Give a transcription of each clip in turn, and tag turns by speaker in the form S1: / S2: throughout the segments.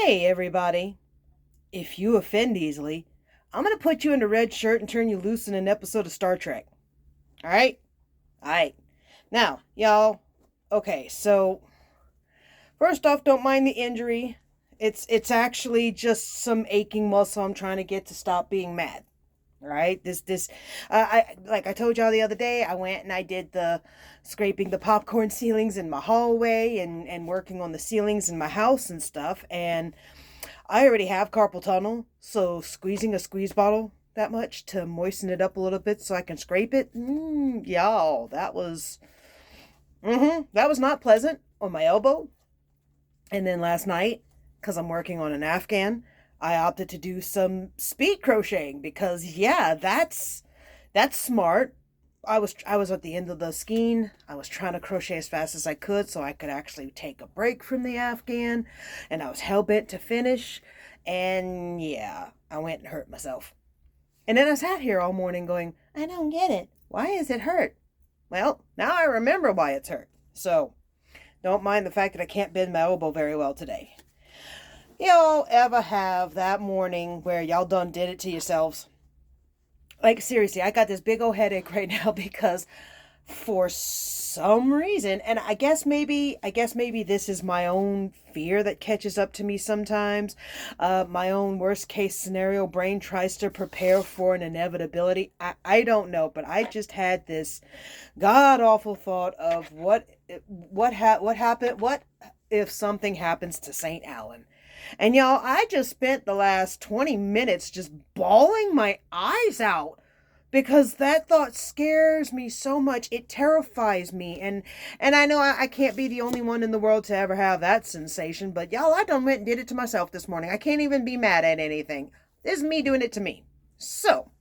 S1: Hey, everybody. If you offend easily, I'm going to put you in a red shirt and turn you loose in an episode of Star Trek. All right? All right. Now, y'all, okay, so first off, don't mind the injury. It's actually just some aching muscle I'm trying to get to stop being mad. All right? I like I told y'all the other day, I went and I did the scraping the popcorn ceilings in my hallway and working on the ceilings in my house and stuff, and I already have carpal tunnel, so squeezing a squeeze bottle that much to moisten it up a little bit so I can scrape it, y'all, that was not pleasant on my elbow. And then last night, because I'm working on an Afghan, I opted to do some speed crocheting because yeah, that's smart. I was at the end of the skein. I was trying to crochet as fast as I could so I could actually take a break from the Afghan, and I was hell bent to finish. And yeah, I went and hurt myself. And then I sat here all morning going, I don't get it. Why is it hurt? Well, now I remember why it's hurt. So don't mind the fact that I can't bend my elbow very well today. Y'all ever have that morning where y'all done did it to yourselves? Like seriously, I got this big old headache right now because for some reason, and I guess maybe this is my own fear that catches up to me sometimes. My own worst case scenario brain tries to prepare for an inevitability. I don't know, but I just had this god awful thought of what happened, what if something happens to St. Alan. And y'all, I just spent the last 20 minutes just bawling my eyes out because that thought scares me so much. It terrifies me. And I know I can't be the only one in the world to ever have that sensation, but y'all, I done went and did it to myself this morning. I can't even be mad at anything. This is me doing it to me. So,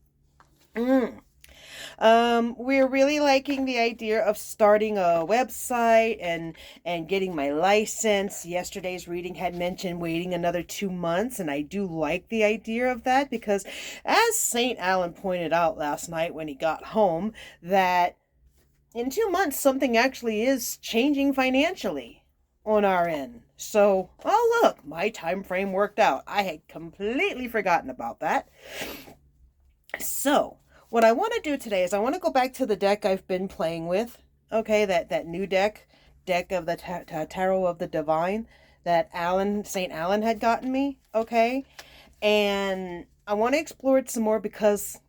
S1: we're really liking the idea of starting a website and getting my license. Yesterday's reading had mentioned waiting another 2 months, and I do like the idea of that because, as St. Alan pointed out last night when he got home, that in 2 months something actually is changing financially on our end. So, oh look, my time frame worked out. I had completely forgotten about that. So, what I want to do today is I want to go back to the deck I've been playing with. Okay, that new deck of the Tarot of the Divine that St. Alan had gotten me. Okay, and I want to explore it some more because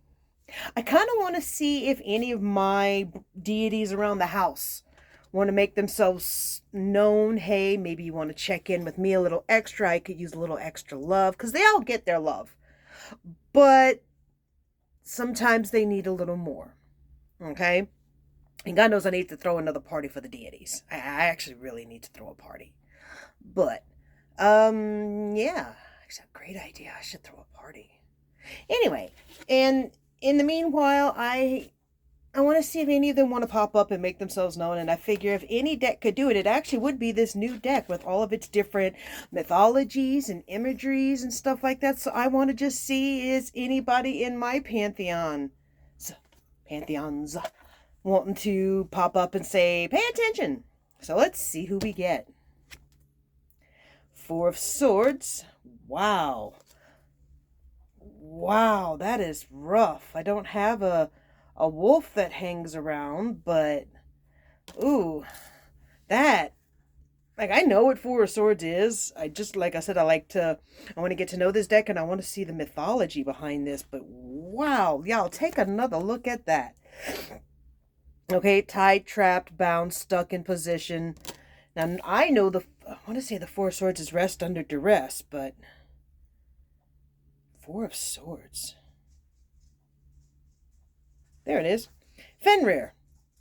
S1: I kind of want to see if any of my deities around the house want to make themselves known. Hey, maybe you want to check in with me a little extra. I could use a little extra love because they all get their love. But sometimes they need a little more. Okay? And God knows I need to throw another party for the deities. I actually really need to throw a party. But, yeah. It's a great idea. I should throw a party. Anyway, and in the meanwhile, I want to see if any of them want to pop up and make themselves known. And I figure if any deck could do it, it actually would be this new deck with all of its different mythologies and imageries and stuff like that. So I want to just see, is anybody in my pantheons wanting to pop up and say, pay attention. So let's see who we get. Four of Swords. Wow. Wow, that is rough. I don't have a wolf that hangs around, but ooh, that, like, I know what Four of Swords is. I just, like I said, I want to get to know this deck and I want to see the mythology behind this, but wow, y'all, take another look at that. Okay, tied, trapped, bound, stuck in position. Now, I want to say the Four of Swords is rest under duress, but Four of Swords. There it is. Fenrir.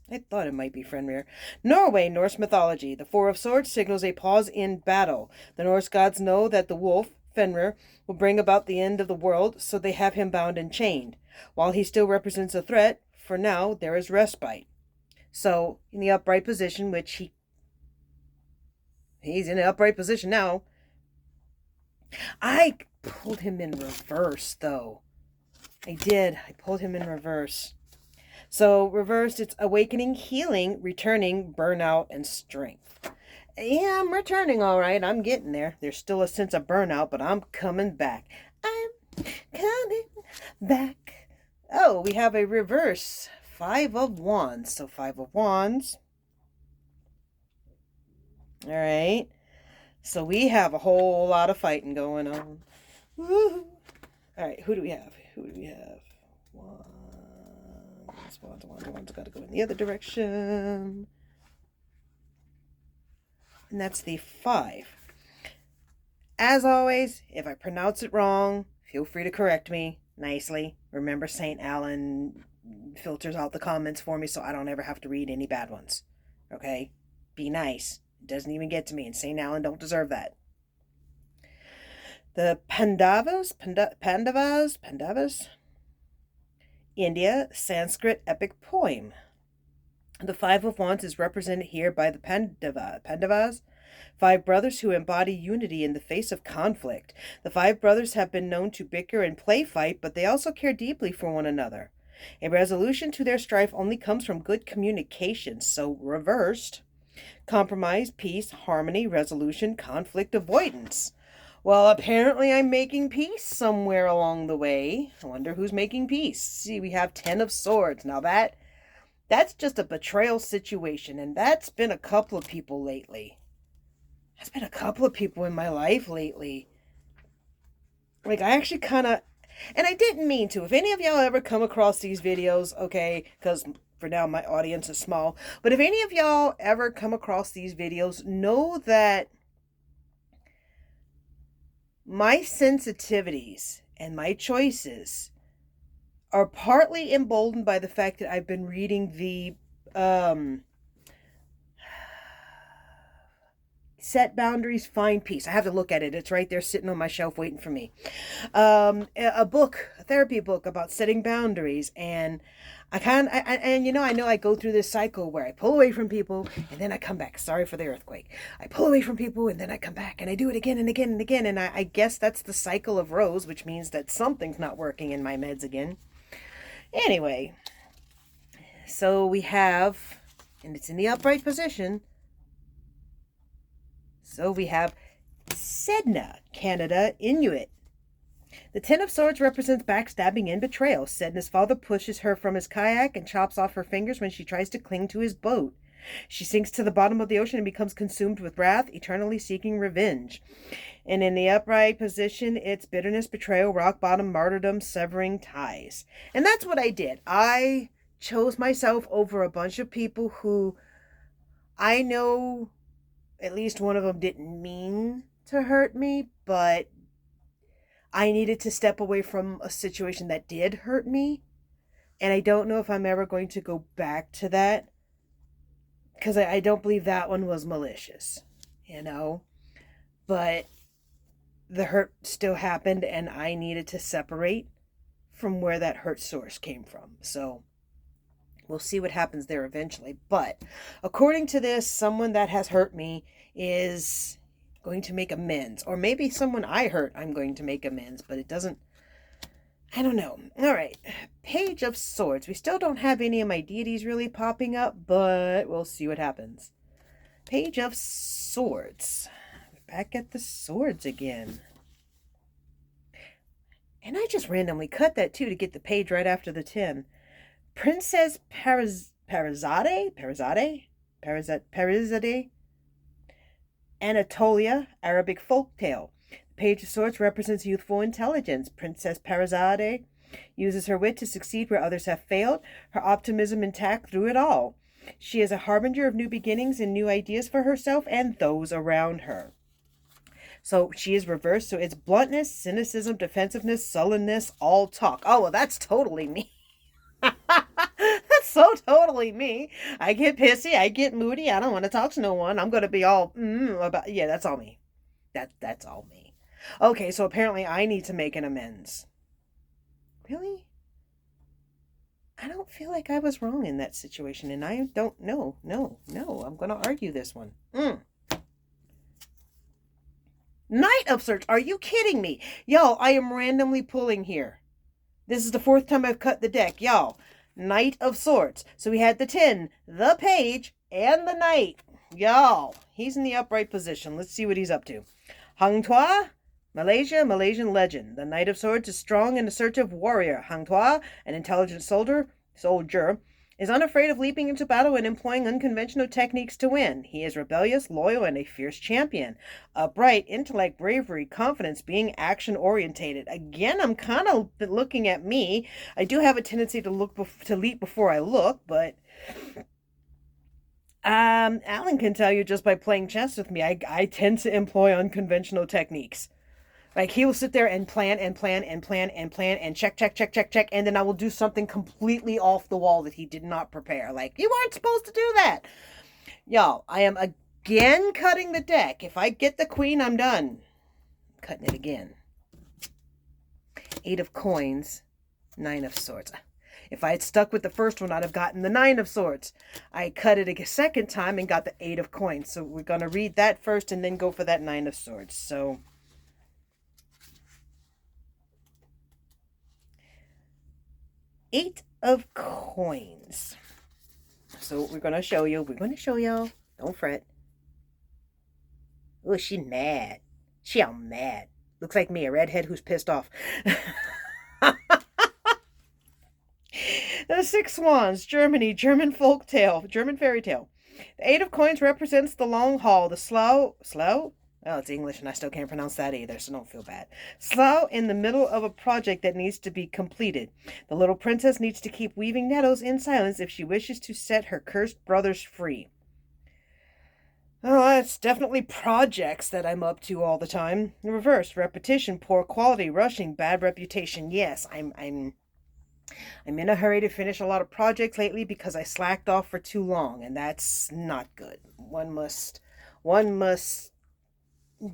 S1: I thought it might be Fenrir. Norway, Norse mythology. The Four of Swords signals a pause in battle. The Norse gods know that the wolf, Fenrir, will bring about the end of the world, so they have him bound and chained. While he still represents a threat, for now, there is respite. So, in the upright position, which he's in an upright position now. I pulled him in reverse, though. I did. I pulled him in reverse. So reversed, it's awakening, healing, returning, burnout, and strength. Yeah, I'm returning all right. I'm getting there. There's still a sense of burnout, but I'm coming back. I'm coming back. Oh, we have a reverse. Five of Wands. So Five of Wands. All right. So we have a whole lot of fighting going on. Woo. All right, who do we have? Who do we have? Wands. Got to go in the other direction. And that's the 5. As always, if I pronounce it wrong, feel free to correct me nicely. Remember, St. Alan filters out the comments for me so I don't ever have to read any bad ones. Okay? Be nice. It doesn't even get to me, and St. Alan don't deserve that. The Pandavas, India, Sanskrit epic poem. The 5 of Wands is represented here by the Pandavas, 5 brothers who embody unity in the face of conflict. The 5 brothers have been known to bicker and play fight, but they also care deeply for one another. A resolution to their strife only comes from good communication, so reversed. Compromise, peace, harmony, resolution, conflict avoidance. Well, apparently I'm making peace somewhere along the way. I wonder who's making peace. See, we have 10 of Swords. Now that's just a betrayal situation, and that's been a couple of people lately. That's been a couple of people in my life lately. Like, I actually kind of, and I didn't mean to. If any of y'all ever come across these videos, okay, because for now my audience is small, but if any of y'all ever come across these videos, know that my sensitivities and my choices are partly emboldened by the fact that I've been reading the Set Boundaries, Find Peace. I have to look at it. It's right there sitting on my shelf waiting for me. A therapy book about setting boundaries. And I know I go through this cycle where I pull away from people and then I come back. Sorry for the earthquake. I pull away from people and then I come back and I do it again and again and again. And I guess that's the cycle of Rose, which means that something's not working in my meds again. Anyway, so we have, and it's in the upright position, so we have Sedna, Canada, Inuit. The 10 of Swords represents backstabbing and betrayal. Sedna's father pushes her from his kayak and chops off her fingers when she tries to cling to his boat. She sinks to the bottom of the ocean and becomes consumed with wrath, eternally seeking revenge. And in the upright position, it's bitterness, betrayal, rock bottom, martyrdom, severing ties. And that's what I did. I chose myself over a bunch of people who I know at least one of them didn't mean to hurt me, but I needed to step away from a situation that did hurt me. And I don't know if I'm ever going to go back to that, because I don't believe that one was malicious, but the hurt still happened and I needed to separate from where that hurt source came from. So we'll see what happens there eventually. But according to this, someone that has hurt me is going to make amends. Or maybe someone I hurt, I'm going to make amends. But it doesn't, I don't know. All right. Page of Swords. We still don't have any of my deities really popping up, but we'll see what happens. Page of Swords. Back at the swords again. And I just randomly cut that too to get the page right after the 10. Princess Parizade, Anatolia, Arabic folktale. The Page of Swords represents youthful intelligence. Princess Parizade uses her wit to succeed where others have failed, her optimism intact through it all. She is a harbinger of new beginnings and new ideas for herself and those around her. So she is reversed, so it's bluntness, cynicism, defensiveness, sullenness, all talk. Oh, well, that's totally me. That's so totally me. I get pissy, I get moody, I don't want to talk to no one. I'm going to be all, yeah, that's all me. That's all me. Okay, so apparently I need to make an amends. Really? I don't feel like I was wrong in that situation, and I don't know. No, I'm going to argue this one. Knight of Swords. Are you kidding me? Y'all, I am randomly pulling here. This is the 4th time I've cut the deck. Y'all, Knight of Swords. So we had the 10, the Page, and the Knight. Y'all, he's in the upright position. Let's see what he's up to. Hang Tuah, Malaysia, Malaysian legend. The Knight of Swords is strong and assertive warrior. Hang Tuah, an intelligent soldier, is unafraid of leaping into battle and employing unconventional techniques to win. He is rebellious, loyal, and a fierce champion. Upright, intellect, bravery, confidence, being action-orientated. Again, I'm kind of looking at me. I do have a tendency to leap before I look, but Alan can tell you just by playing chess with me, I tend to employ unconventional techniques. Like, he will sit there and plan and plan and plan and plan and check, and then I will do something completely off the wall that he did not prepare. Like, you weren't supposed to do that. Y'all, I am again cutting the deck. If I get the queen, I'm done. Cutting it again. 8 of coins, 9 of swords. If I had stuck with the first one, I'd have gotten the 9 of swords. I cut it a second time and got the 8 of coins. So we're going to read that first and then go for that 9 of swords. So 8 of coins. So we're going to show you. We're going to show y'all. Don't fret. Oh, she's mad. She all mad. Looks like me, a redhead who's pissed off. The 6 Swans, Germany, German fairy tale. The 8 of coins represents the long haul, the slow? Well, it's English and I still can't pronounce that either, so don't feel bad. Slow in the middle of a project that needs to be completed. The little princess needs to keep weaving nettles in silence if she wishes to set her cursed brothers free. Oh, that's definitely projects that I'm up to all the time. The reverse, repetition, poor quality, rushing, bad reputation. Yes, I'm in a hurry to finish a lot of projects lately because I slacked off for too long, and that's not good. One must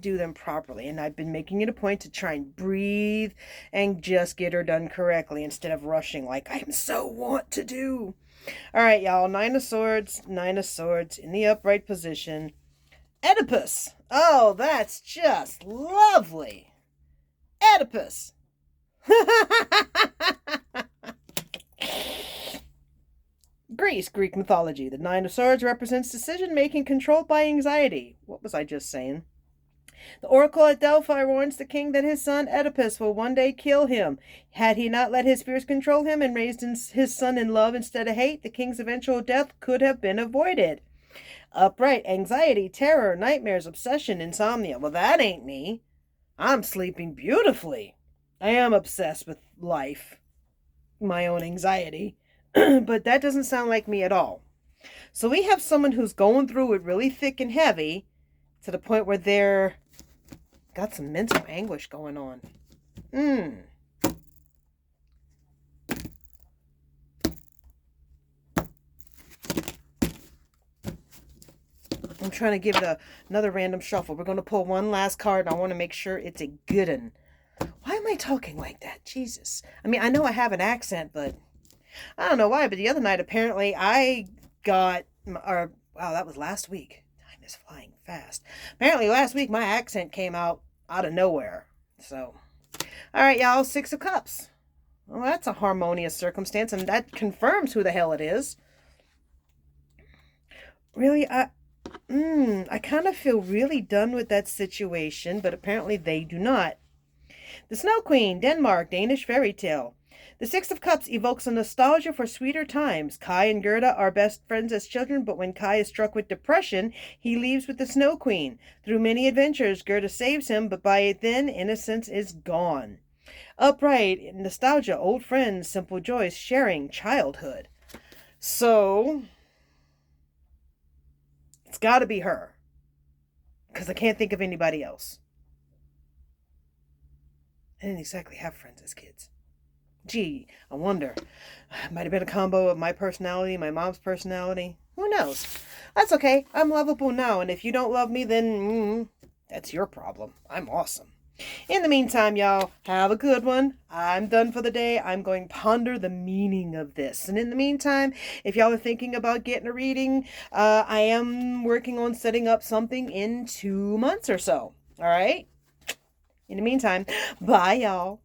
S1: do them properly, and I've been making it a point to try and breathe and just get her done correctly instead of rushing like I so want to do. All right, y'all, 9 of swords in the upright position. Oedipus. Oh, that's just lovely. Oedipus. Greek mythology. The 9 of swords represents decision-making controlled by anxiety. What was I just saying? The oracle at Delphi warns the king that his son Oedipus will one day kill him. Had he not let his fears control him and raised his son in love instead of hate, the king's eventual death could have been avoided. Upright, anxiety, terror, nightmares, obsession, insomnia. Well, that ain't me. I'm sleeping beautifully. I am obsessed with life, my own anxiety, but that doesn't sound like me at all. So we have someone who's going through it really thick and heavy to the point where they're got some mental anguish going on. I'm trying to give it another random shuffle. We're going to pull one last card, and I want to make sure it's a good one. Why am I talking like that? Jesus. I mean, I know I have an accent, but I don't know why. But the other night, apparently, I got, wow, that was last week. Time is flying fast. Apparently, last week, my accent came out of nowhere. So, all right, y'all, 6 of Cups. Well, that's a harmonious circumstance, and that confirms who the hell it is. Really, I kind of feel really done with that situation, but apparently they do not. The Snow Queen, Denmark, Danish fairy tale. The 6 of Cups evokes a nostalgia for sweeter times. Kai and Gerda are best friends as children, but when Kai is struck with depression, he leaves with the Snow Queen. Through many adventures, Gerda saves him, but by then, innocence is gone. Upright, nostalgia, old friends, simple joys, sharing, childhood. So, it's got to be her, because I can't think of anybody else. I didn't exactly have friends as kids. Gee, I wonder. It might have been a combo of my personality, my mom's personality. Who knows? That's okay. I'm lovable now, and if you don't love me, then that's your problem. I'm awesome. In the meantime, y'all, have a good one. I'm done for the day. I'm going to ponder the meaning of this. And in the meantime, if y'all are thinking about getting a reading, I am working on setting up something in 2 months or so. All right? In the meantime, bye, y'all.